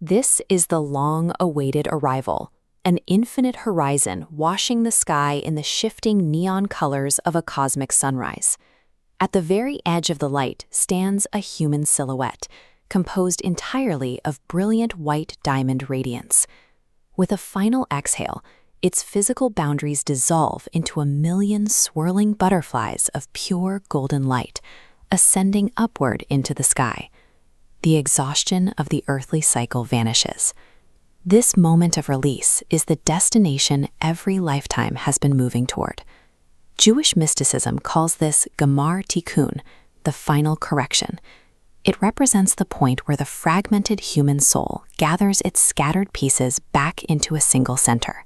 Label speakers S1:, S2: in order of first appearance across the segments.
S1: This is the long-awaited arrival, an infinite horizon washing the sky in the shifting neon colors of a cosmic sunrise. At the very edge of the light stands a human silhouette, composed entirely of brilliant white diamond radiance. With a final exhale, its physical boundaries dissolve into a million swirling butterflies of pure golden light, ascending upward into the sky. The exhaustion of the earthly cycle vanishes. This moment of release is the destination every lifetime has been moving toward. Jewish mysticism calls this Gmar Tikkun, the final correction. It represents the point where the fragmented human soul gathers its scattered pieces back into a single center.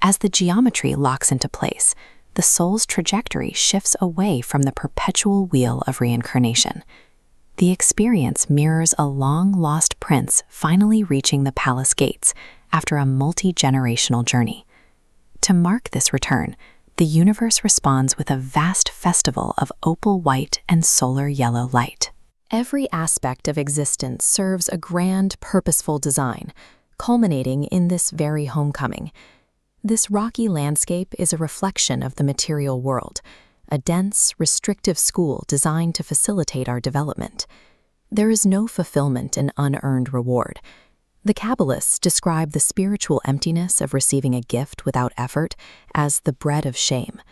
S1: As the geometry locks into place, the soul's trajectory shifts away from the perpetual wheel of reincarnation. The experience mirrors a long-lost prince finally reaching the palace gates after a multi-generational journey. To mark this return, the universe responds with a vast festival of opal white and solar yellow light. Every aspect of existence serves a grand, purposeful design, culminating in this very homecoming. This rocky landscape is a reflection of the material world, a dense, restrictive school designed to facilitate our development. There is no fulfillment in unearned reward. The Kabbalists describe the spiritual emptiness of receiving a gift without effort as the bread of shame.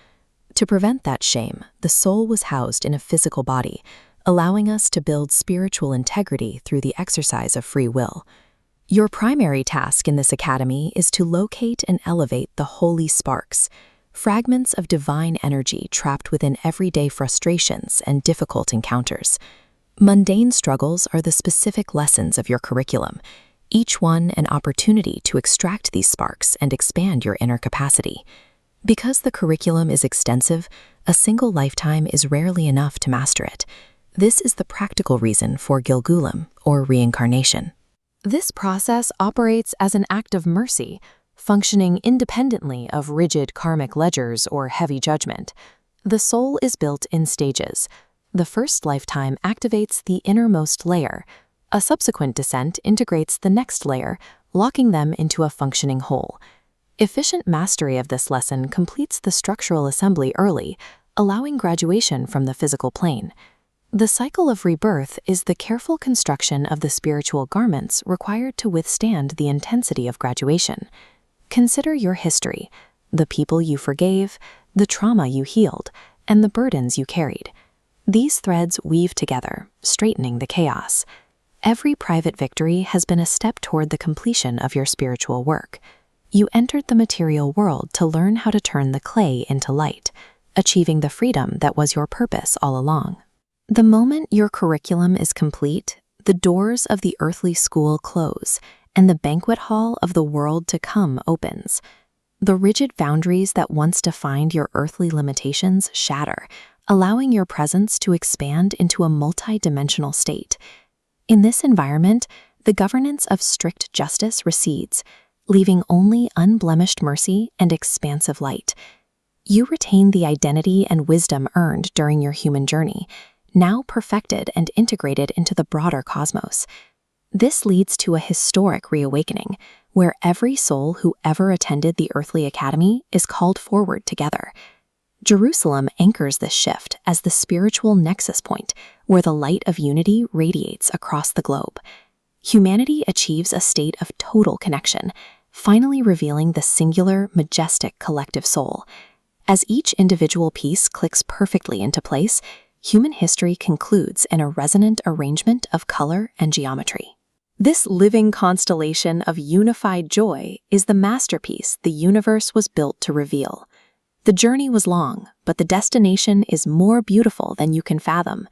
S1: To prevent that shame, the soul was housed in a physical body, allowing us to build spiritual integrity through the exercise of free will. Your primary task in this academy is to locate and elevate the holy sparks, fragments of divine energy trapped within everyday frustrations and difficult encounters. Mundane struggles are the specific lessons of your curriculum, each one an opportunity to extract these sparks and expand your inner capacity. Because the curriculum is extensive, a single lifetime is rarely enough to master it. This is the practical reason for Gilgulim, or reincarnation. This process operates as an act of mercy, functioning independently of rigid karmic ledgers or heavy judgment. The soul is built in stages. The first lifetime activates the innermost layer. A subsequent descent integrates the next layer, locking them into a functioning whole. Efficient mastery of this lesson completes the structural assembly early, allowing graduation from the physical plane. The cycle of rebirth is the careful construction of the spiritual garments required to withstand the intensity of graduation. Consider your history, the people you forgave, the trauma you healed, and the burdens you carried. These threads weave together, straightening the chaos. Every private victory has been a step toward the completion of your spiritual work. You entered the material world to learn how to turn the clay into light, achieving the freedom that was your purpose all along. The moment your curriculum is complete, the doors of the earthly school close, and the banquet hall of the world to come opens. The rigid boundaries that once defined your earthly limitations shatter, allowing your presence to expand into a multi-dimensional state. In this environment, the governance of strict justice recedes, leaving only unblemished mercy and expansive light. You retain the identity and wisdom earned during your human journey, now perfected and integrated into the broader cosmos. This leads to a historic reawakening, where every soul who ever attended the earthly academy is called forward together. Jerusalem anchors this shift as the spiritual nexus point, where the light of unity radiates across the globe. Humanity achieves a state of total connection, finally revealing the singular, majestic collective soul. As each individual piece clicks perfectly into place, human history concludes in a resonant arrangement of color and geometry. This living constellation of unified joy is the masterpiece the universe was built to reveal. The journey was long, but the destination is more beautiful than you can fathom.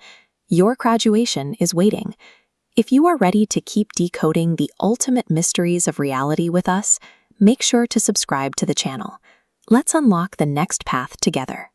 S1: Your graduation is waiting. If you are ready to keep decoding the ultimate mysteries of reality with us, make sure to subscribe to the channel. Let's unlock the next path together.